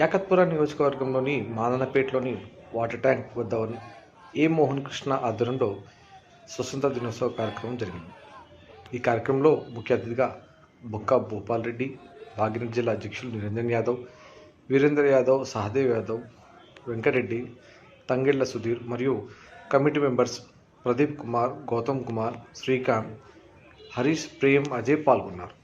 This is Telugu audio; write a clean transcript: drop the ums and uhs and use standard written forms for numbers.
యాకత్పుర నియోజకవర్గంలోని మాదనపేటలోని వాటర్ ట్యాంక్ వద్ద ఏ మోహన్ కృష్ణ ఆధ్వర్యంలో స్వతంత్ర దినోత్సవ కార్యక్రమం జరిగింది. ఈ కార్యక్రమంలో ముఖ్య అతిథిగా బొక్క భూపాల్ రెడ్డి, భాగ్యనగర్ జిల్లా అధ్యక్షులు నిరంజన్ యాదవ్, వీరేందర్ యాదవ్, సహదేవ్ యాదవ్, వెంకటరెడ్డి, తంగెళ్ల సుధీర్ మరియు కమిటీ మెంబర్స్ ప్రదీప్ కుమార్, గౌతమ్ కుమార్, శ్రీకాంత్, హరీష్, ప్రేమ్, అజయ్ పాల్గొన్నారు.